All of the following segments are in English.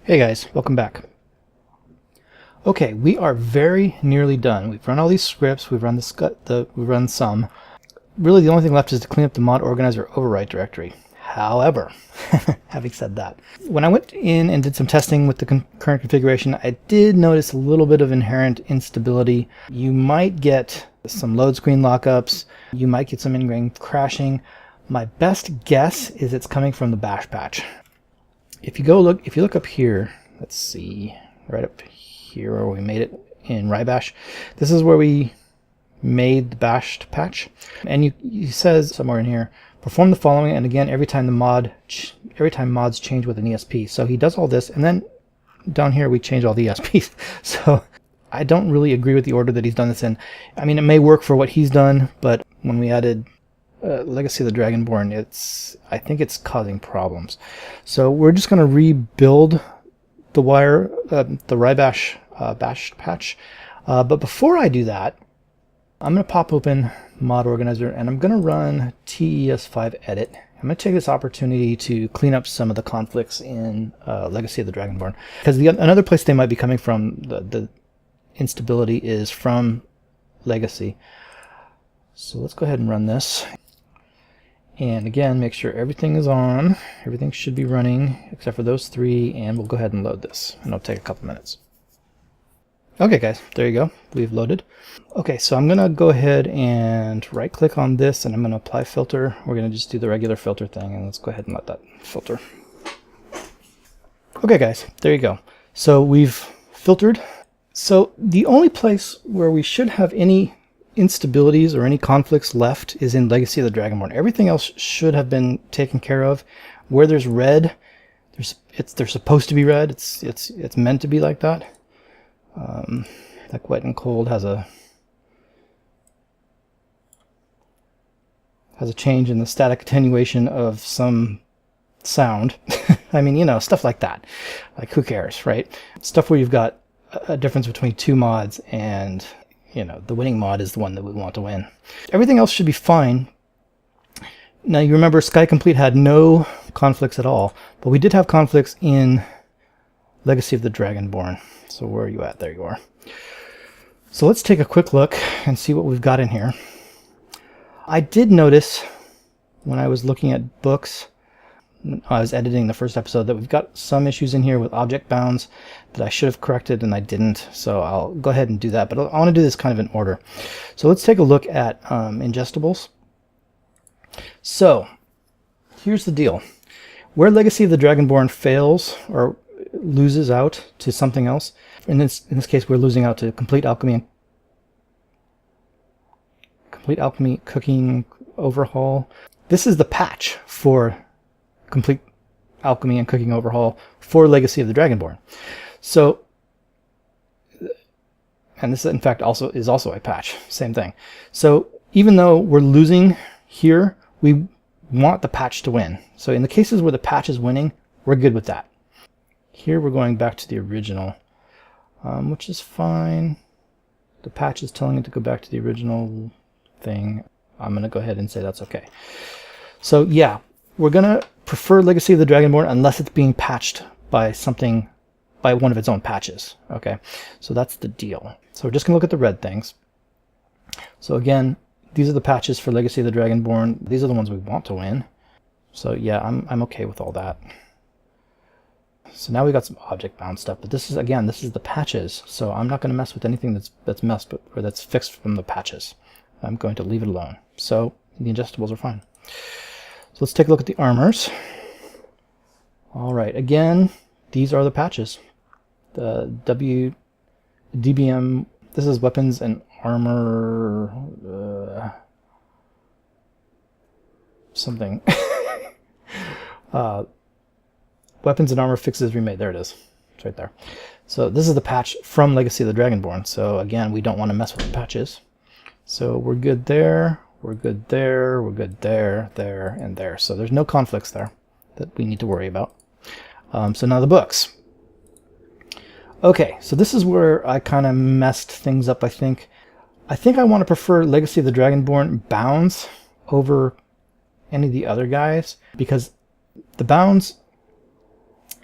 Hey guys, welcome back. Okay, we are very nearly done. We've run all these scripts, we've run we've run some. Really the only thing left is to clean up the mod organizer override directory. However, having said that, when I went in and did some testing with the current configuration, I did notice a little bit of inherent instability. You might get some load screen lockups, you might get some in-game crashing. My best guess is it's coming from the bash patch. If you look up here, let's see, right up here where we made it in Rybash, this is where we made the bashed patch. And it says somewhere in here, perform the following, and again, every time mods change with an ESP. So he does all this, and then down here we change all the ESPs. So I don't really agree with the order that he's done this in. I mean, it may work for what he's done, but when we added Legacy of the Dragonborn, I think it's causing problems. So we're just going to rebuild the Rybash bashed patch. But before I do that, I'm going to pop open Mod Organizer and I'm going to run TES5 edit. I'm going to take this opportunity to clean up some of the conflicts in Legacy of the Dragonborn, because another place they might be coming from, the instability, is from Legacy. So let's go ahead and run this. And again, make sure everything is on. Everything should be running except for those three, and we'll go ahead and load this. And it'll take a couple minutes. Okay guys, there you go. We've loaded. Okay, so I'm going to go ahead and right click on this and I'm going to apply filter. We're going to just do the regular filter thing, and let's go ahead and let that filter. Okay guys, there you go. So we've filtered. So the only place where we should have any instabilities or any conflicts left is in Legacy of the Dragonborn. Everything else should have been taken care of. Where there's red, they're supposed to be red. It's meant to be like that. Like Wet and Cold has a change in the static attenuation of some sound. I mean, you know, stuff like that. Like, who cares, right? Stuff where you've got a difference between two mods, and you know, the winning mod is the one that we want to win. Everything else should be fine. Now you remember Sky Complete had no conflicts at all, but we did have conflicts in Legacy of the Dragonborn. So where are you at? There you are. So let's take a quick look and see what we've got in here. I did notice when I was looking at books, I was editing the first episode, that we've got some issues in here with object bounds that I should have corrected and I didn't. So I'll go ahead and do that, but I want to do this kind of in order. So let's take a look at ingestibles. So here's the deal. Where Legacy of the Dragonborn fails or loses out to something else, in this case we're losing out to Complete Alchemy Cooking Overhaul. This is the patch for Complete Alchemy and Cooking Overhaul for Legacy of the Dragonborn. So, and this in fact is also a patch, same thing. So even though we're losing here, we want the patch to win. So in the cases where the patch is winning, we're good with that. Here we're going back to the original, which is fine. The patch is telling it to go back to the original thing. I'm going to go ahead and say that's okay. So yeah, we're going to prefer Legacy of the Dragonborn unless it's being patched by one of its own patches. Okay, so that's the deal. So we're just going to look at the red things. So again, these are the patches for Legacy of the Dragonborn. These are the ones we want to win. So yeah, I'm okay with all that. So now we got some object bound stuff, but this is the patches. So I'm not going to mess with anything that's messed with, or that's fixed from the patches. I'm going to leave it alone. So the ingestibles are fine. So let's take a look at the armors. All right, again, these are the patches. The DBM, this is weapons and armor, something. Weapons and armor fixes remade. There it is. It's right there. So this is the patch from Legacy of the Dragonborn. So again, we don't want to mess with the patches. So we're good there. We're good there. We're good there, there, and there. So there's no conflicts there that we need to worry about. So now the books. Okay, so this is where I kind of messed things up, I think. I want to prefer Legacy of the Dragonborn bounds over any of the other guys, because the bounds,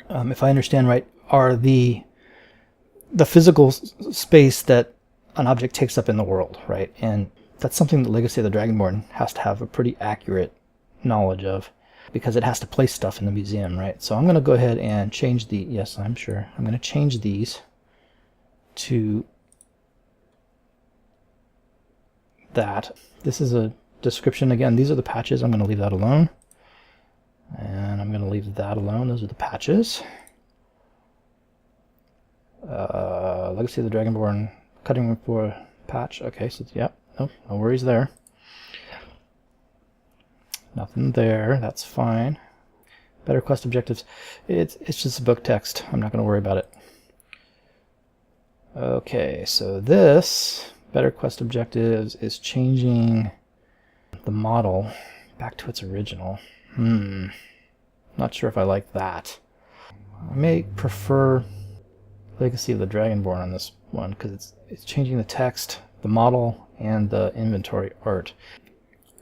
if I understand right, are the physical space that an object takes up in the world, right? And that's something that Legacy of the Dragonborn has to have a pretty accurate knowledge of, because it has to place stuff in the museum, right? So I'm going to go ahead and change the, yes, I'm sure. I'm going to change these to that. This is a description. Again, these are the patches. I'm going to leave that alone. And I'm going to leave that alone. Those are the patches. Legacy of the Dragonborn cutting room for patch. Okay, so yeah, no worries there. Nothing there. That's fine. Better quest objectives. It's just a book text. I'm not going to worry about it. Okay, so this better quest objectives is changing the model back to its original. Not sure if I like that. I may prefer Legacy of the Dragonborn on this one because it's changing the text, the model, and the inventory art.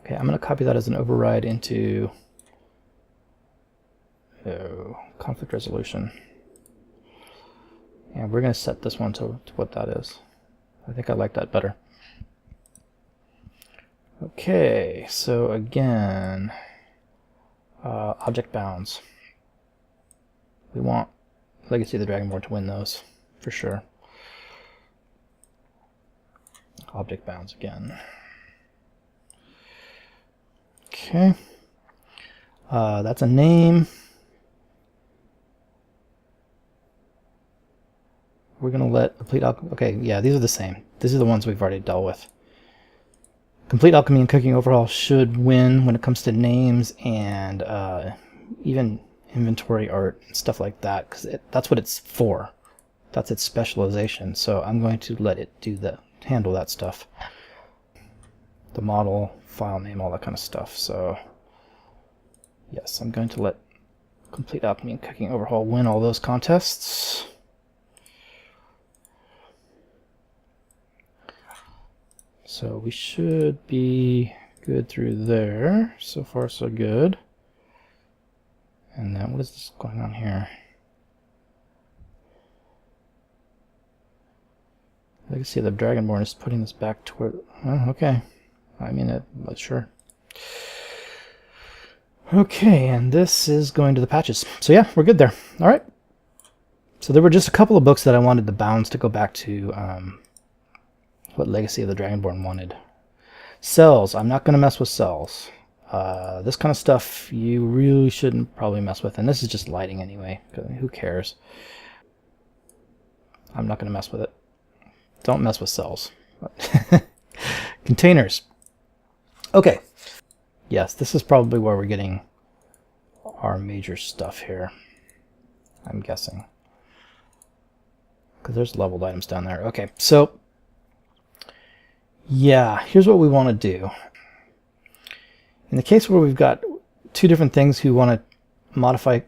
Okay, I'm going to copy that as an override into conflict resolution. And we're going to set this one to what that is. I think I like that better. Okay, so again, object bounds. We want Legacy of the Dragonborn to win those, for sure. Object bounds again. Okay. That's a name. We're going to let complete alchemy. Okay, yeah, these are the same. These are the ones we've already dealt with. Complete alchemy and cooking overhaul should win when it comes to names and even inventory art and stuff like that, because that's what it's for. That's its specialization. So I'm going to let it do handle that stuff. The model, file name, all that kind of stuff. So yes, I'm going to let complete alchemy and cooking overhaul win all those contests. So we should be good through there. So far, so good. And then what is this going on here? Legacy of the Dragonborn is putting this back toward... Oh, okay. I mean, sure. Okay, and this is going to the patches. So yeah, we're good there. All right. So there were just a couple of books that I wanted the bounds to go back to what Legacy of the Dragonborn wanted. Cells. I'm not going to mess with cells. This kind of stuff you really shouldn't probably mess with. And this is just lighting anyway. Who cares? I'm not going to mess with it. Don't mess with cells. Containers. Okay. Yes, this is probably where we're getting our major stuff here. I'm guessing. Because there's leveled items down there. Okay, so yeah, here's what we want to do. In the case where we've got two different things who want to modify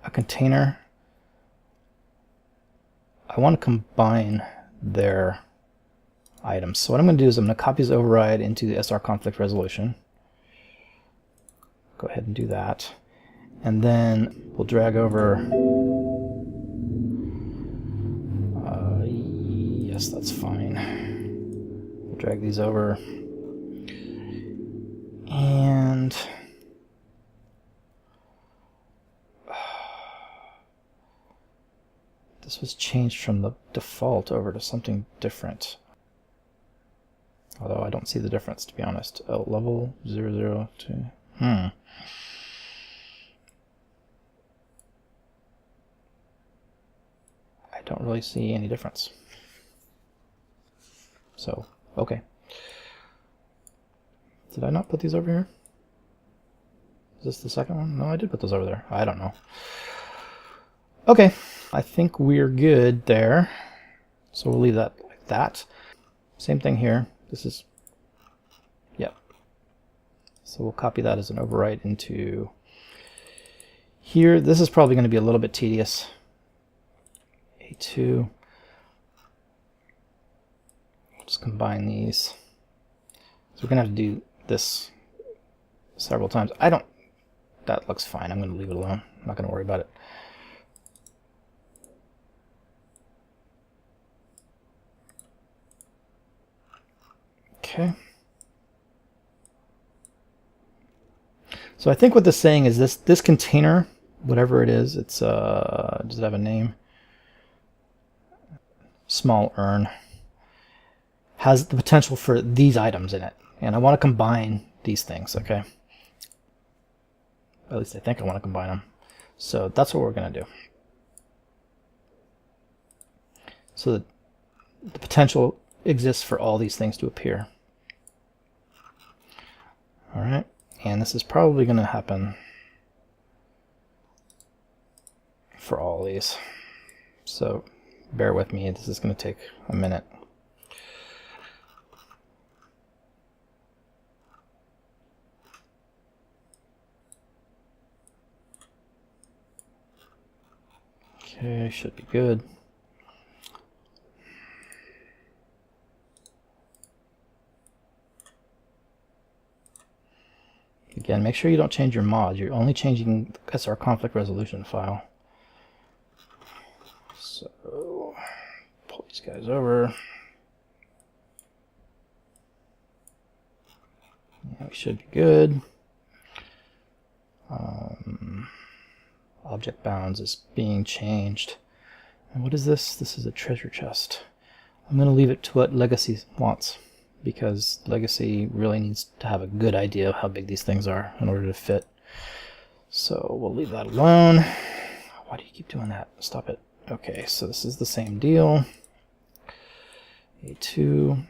a container, I want to combine their items. So what I'm going to do is I'm going to copy this override into the SR conflict resolution. Go ahead and do that. And then we'll drag over... yes, that's fine. We'll drag these over. And... this was changed from the default over to something different. Although I don't see the difference, to be honest. Oh, level 002. I don't really see any difference. So, okay. Did I not put these over here? Is this the second one? No, I did put those over there. I don't know. Okay, I think we're good there. So we'll leave that like that. Same thing here. This is, yep. So we'll copy that as an override into here. This is probably going to be a little bit tedious. A2. Just combine these. So we're going to have to do this several times. That looks fine. I'm going to leave it alone. I'm not going to worry about it. Okay. So I think what this is saying is this container, whatever it is, it's does it have a name? Small urn, has the potential for these items in it, and I want to combine these things. Okay. At least I think I want to combine them. So that's what we're going to do. So that the potential exists for all these things to appear. All right. And this is probably going to happen for all these. So bear with me. This is going to take a minute. Okay, should be good. Again, make sure you don't change your mod. You're only changing SR conflict resolution file. So, pull these guys over. Yeah, we should be good. Object bounds is being changed. And what is this? This is a treasure chest. I'm going to leave it to what Legacy wants, because Legacy really needs to have a good idea of how big these things are in order to fit. So we'll leave that alone. Why do you keep doing that? Stop it. Okay, so this is the same deal. A2.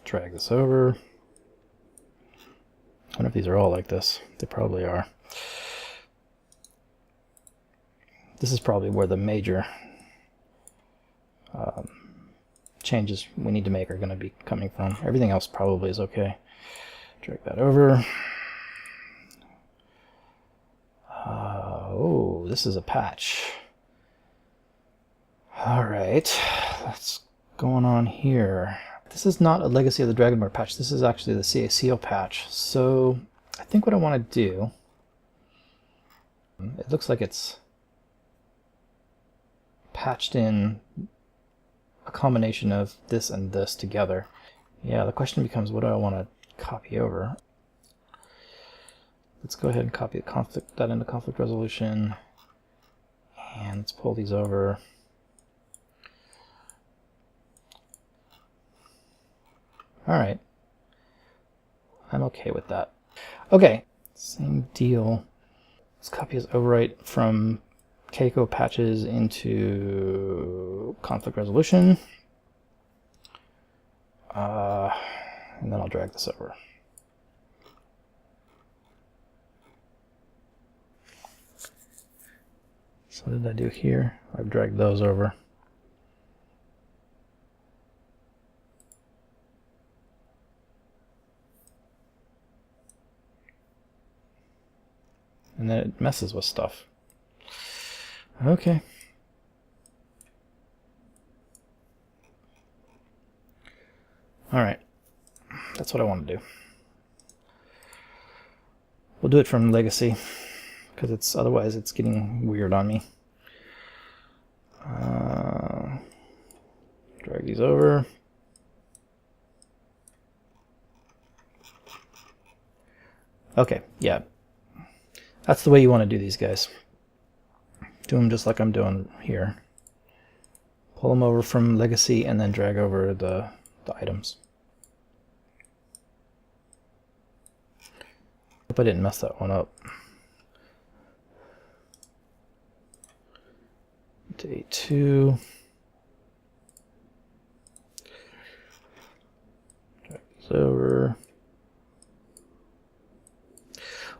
Drag this over. I wonder if these are all like this. They probably are. This is probably where the major changes we need to make are going to be coming from. Everything else probably is okay. Drag that over. Oh, this is a patch. Alright, what's going on here? This is not a Legacy of the Dragonborn patch. This is actually the CACO patch. So I think what I want to do, it looks like it's patched in a combination of this and this together. Yeah, the question becomes, what do I want to copy over? Let's go ahead and copy that into conflict resolution, and let's pull these over. Alright, I'm okay with that. Okay, same deal. Let's copy his overwrite from Keiko patches into conflict resolution. And then I'll drag this over. So what did I do here? I've dragged those over. And then it messes with stuff. Okay. Alright. That's what I want to do. We'll do it from Legacy, because otherwise it's getting weird on me. Drag these over. Okay, yeah. That's the way you want to do these guys. Do them just like I'm doing here. Pull them over from Legacy and then drag over the items. Hope I didn't mess that one up. Day 2. Drag these over.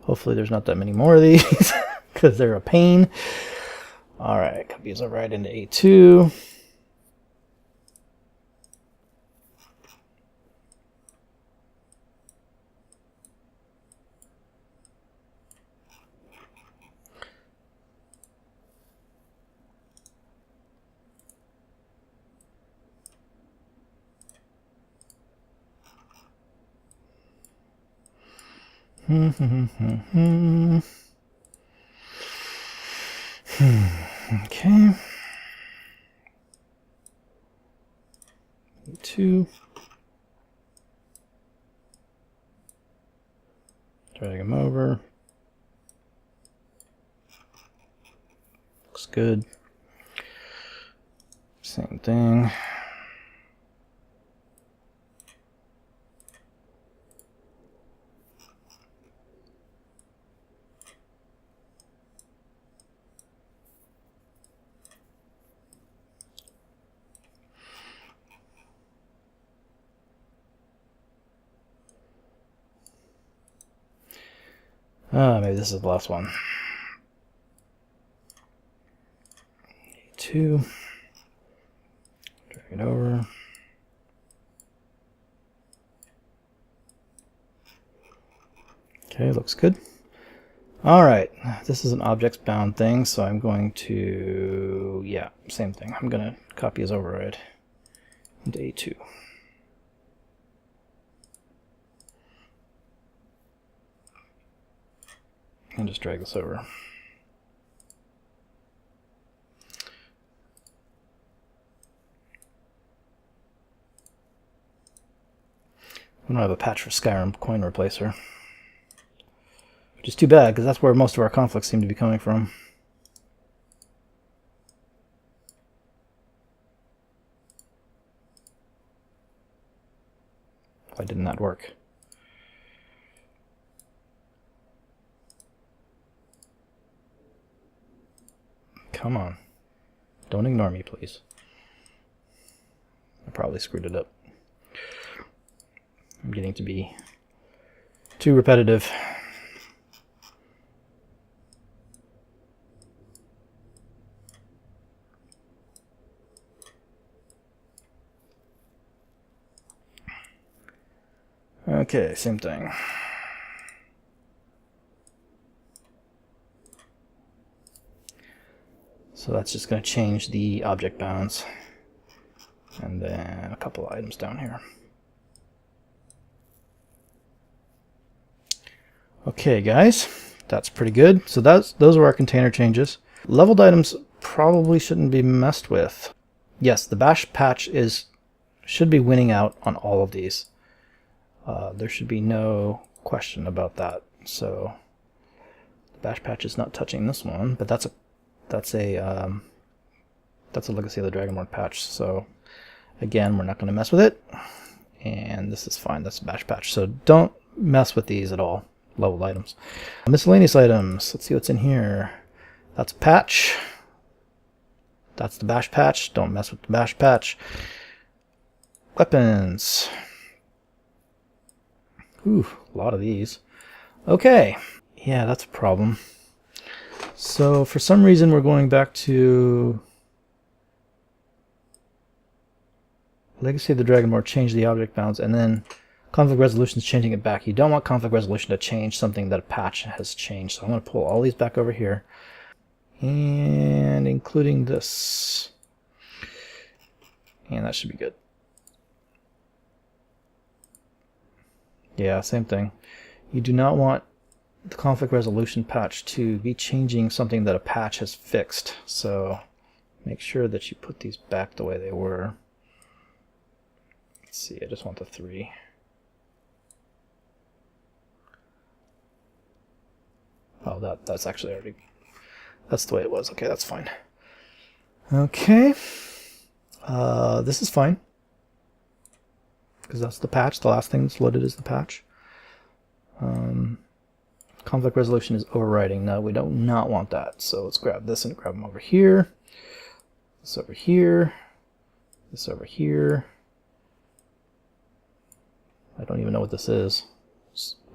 Hopefully there's not that many more of these, because they're a pain. Alright, copy these over right into A2. Okay. A2. Drag them over. Looks good. Same thing. Maybe this is the last one. A2. Drag it over. Okay, looks good. All right, this is an objects bound thing, so I'm going to, yeah, same thing. I'm going to copy as override into A2. And just drag this over. We don't have a patch for Skyrim coin replacer, which is too bad because that's where most of our conflicts seem to be coming from. Why didn't that work? Come on. Don't ignore me, please. I probably screwed it up. I'm getting to be too repetitive. Okay, same thing. So that's just going to change the object bounds. And then a couple of items down here. Okay, guys, that's pretty good. So those are our container changes. Leveled items probably shouldn't be messed with. Yes, the bash patch should be winning out on all of these. There should be no question about that. So the bash patch is not touching this one, but that's a Legacy of the Dragonborn patch. So again, we're not going to mess with it, and this is fine. That's a bash patch. So don't mess with these at all. Leveled items. Miscellaneous items. Let's see what's in here. That's a patch. That's the bash patch. Don't mess with the bash patch. Weapons. Ooh, a lot of these. Okay. Yeah, that's a problem. So for some reason we're going back to Legacy of the Dragonborn, change the object bounds, and then conflict resolution is changing it back. You don't want conflict resolution to change something that a patch has changed. So I'm going to pull all these back over here, and including this. And that should be good. Yeah, same thing. You do not want the conflict resolution patch to be changing something that a patch has fixed. So make sure that you put these back the way they were. Let's see, I just want the 3. Oh, that's actually already, that's the way it was. Okay, that's fine. Okay, this is fine because that's the patch. The last thing that's loaded is the patch. Conflict resolution is overriding. No, we do not want that. So let's grab this and grab them over here. This over here. This over here. I don't even know what this is.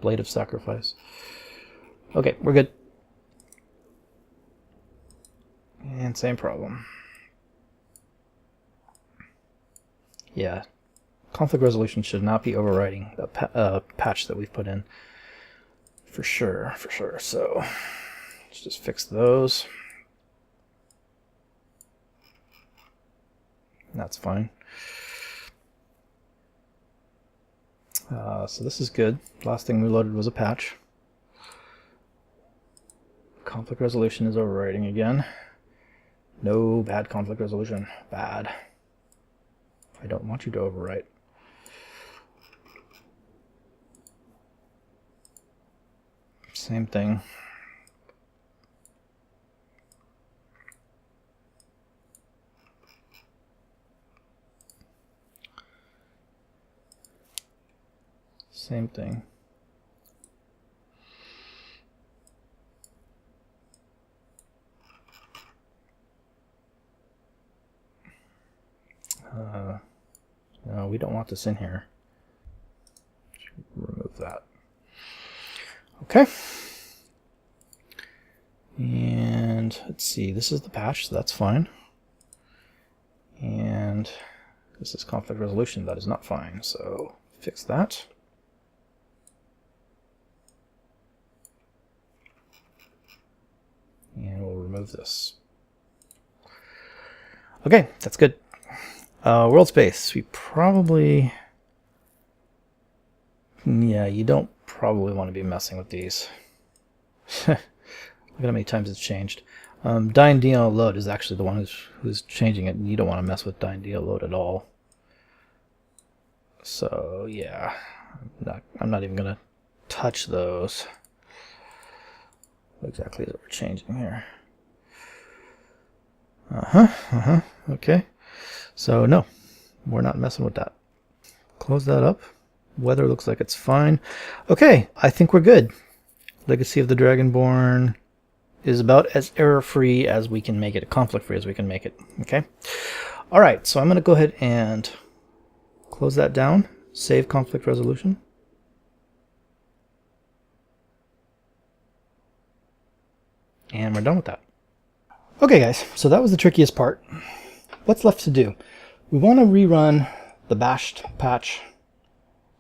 Blade of Sacrifice. Okay, we're good. And same problem. Yeah, conflict resolution should not be overriding the patch that we've put in. For sure, for sure. So let's just fix those. That's fine. So this is good. Last thing we loaded was a patch. Conflict resolution is overriding again. No bad conflict resolution. Bad. I don't want you to overwrite. Same thing. Same thing. No, we don't want this in here. Remove that. Okay. And let's see, this is the patch, so that's fine. And this is conflict resolution, that is not fine, so fix that. And we'll remove this. Okay, that's good. World space, we probably... Yeah, you don't probably want to be messing with these. Look at how many times it's changed. Dying DL load is actually the one who's changing it, and you don't want to mess with Dying DL load at all. So yeah, I'm not even gonna touch those. What exactly is it we're changing here? Okay. So no, we're not messing with that. Close that up. Weather looks like it's fine. Okay, I think we're good. Legacy of the Dragonborn is about as error-free as we can make it, conflict-free as we can make it. Okay. All right, so I'm going to go ahead and close that down. Save conflict resolution. And we're done with that. Okay, guys, so that was the trickiest part. What's left to do? We want to rerun the bashed patch.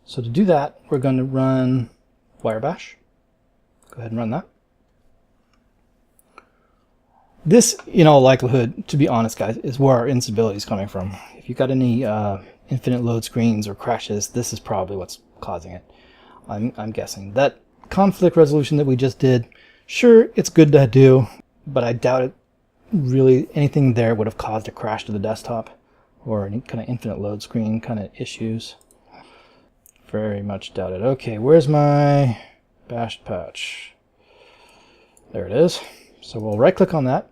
So to do that, we're going to run wirebash. Go ahead and run that. This, in all likelihood, to be honest, guys, is where our instability is coming from. If you've got any infinite load screens or crashes, this is probably what's causing it. I'm guessing. That conflict resolution that we just did, sure, it's good to do, but I doubt it really anything there would have caused a crash to the desktop or any kind of infinite load screen kind of issues. Very much doubt it. Okay, where's my bashed patch? There it is. So we'll right click on that,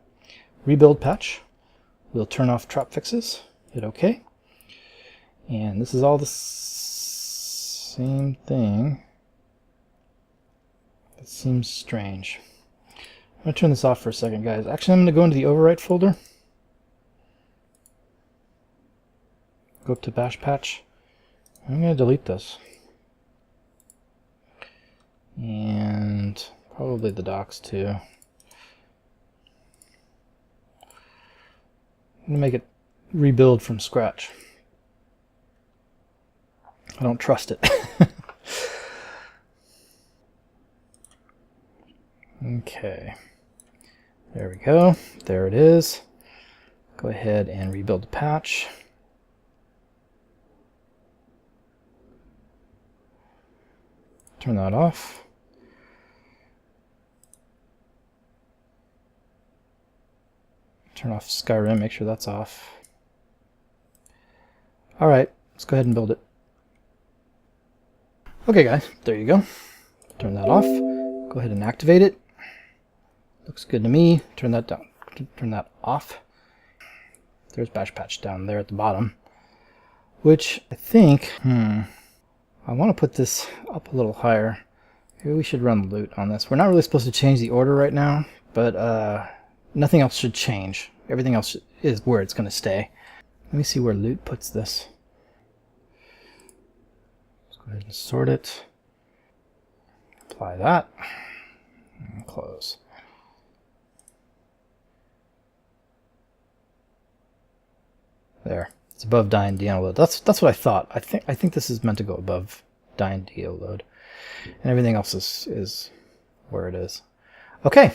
rebuild patch. We'll turn off trap fixes, hit OK. And this is all the same thing. It seems strange. I'm going to turn this off for a second, guys. Actually, I'm going to go into the overwrite folder. Go up to bash patch. I'm going to delete this. And probably the docs too. I'm going to make it rebuild from scratch. I don't trust it. Okay. There we go. There it is. Go ahead and rebuild the patch. Turn that off. Turn off Skyrim, make sure that's off. Alright, let's go ahead and build it. Okay guys, there you go. Turn that off. Go ahead and activate it. Looks good to me. Turn that down. Turn that off. There's bash patch down there at the bottom. Which I think, I want to put this up a little higher. Maybe we should run loot on this. We're not really supposed to change the order right now, but nothing else should change. Everything else is where it's going to stay. Let me see where loot puts this. Let's go ahead and sort it. Apply that. And close. There. It's above dying DL load. That's what I thought. I think this is meant to go above dying DL load. And everything else is where it is. Okay.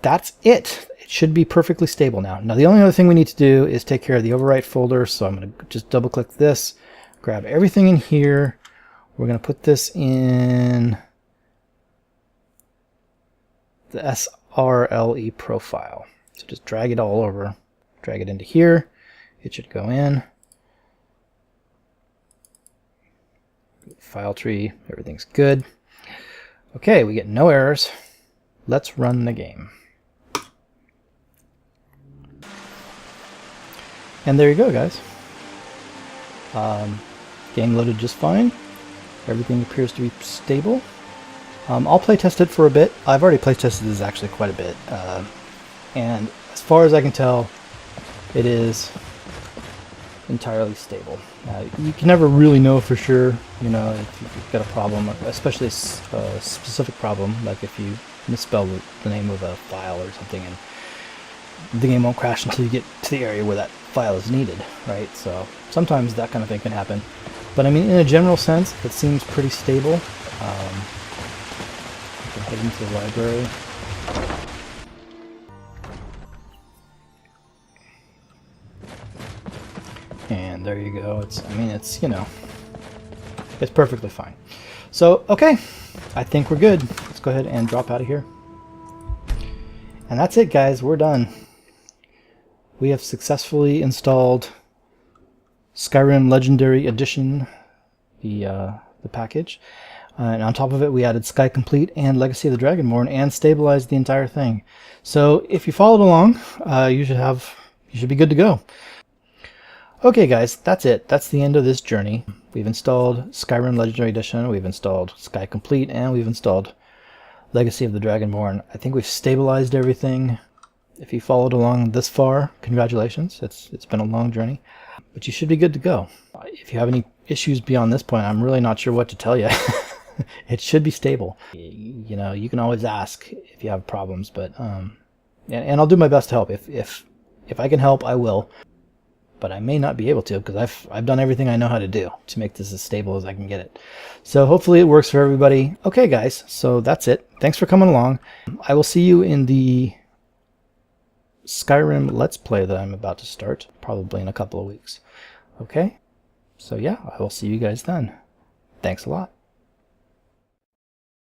That's it. It should be perfectly stable now. Now the only other thing we need to do is take care of the overwrite folder. So I'm going to just double click this, grab everything in here. We're going to put this in the SRLE profile. So just drag it all over, drag it into here. It should go in. File tree, everything's good. Okay, we get no errors. let's run the game. And there you go, guys. Game loaded just fine. Everything appears to be stable. I'll play test it for a bit. I've already play tested this actually quite a bit. And as far as I can tell, it is entirely stable. You can never really know for sure, you know, if you've got a problem, especially a specific problem, like if you misspell the name of a file or something, and the game won't crash until you get to the area where that file is needed, right? So sometimes that kind of thing can happen. But I mean, in a general sense, it seems pretty stable. I can head into the library. And there you go. It's, you know, it's perfectly fine. So, okay, I think we're good. Let's go ahead and drop out of here. And that's it, guys. We're done. We have successfully installed Skyrim Legendary Edition, the package. And on top of it, we added Sky Complete and Legacy of the Dragonborn and stabilized the entire thing. So if you followed along, you should be good to go. Okay, guys, that's it. That's the end of this journey. We've installed Skyrim Legendary Edition, we've installed Sky Complete, and we've installed Legacy of the Dragonborn. I think we've stabilized everything. If you followed along this far, congratulations. It's been a long journey, but you should be good to go. If you have any issues beyond this point, I'm really not sure what to tell you. It should be stable. You know, you can always ask if you have problems, but and I'll do my best to help. If I can help, I will. But I may not be able to, because I've done everything I know how to do to make this as stable as I can get it. So hopefully it works for everybody. Okay, guys, so that's it. Thanks for coming along. I will see you in the Skyrim Let's Play that I'm about to start, probably in a couple of weeks. Okay? So yeah, I will see you guys then. Thanks a lot.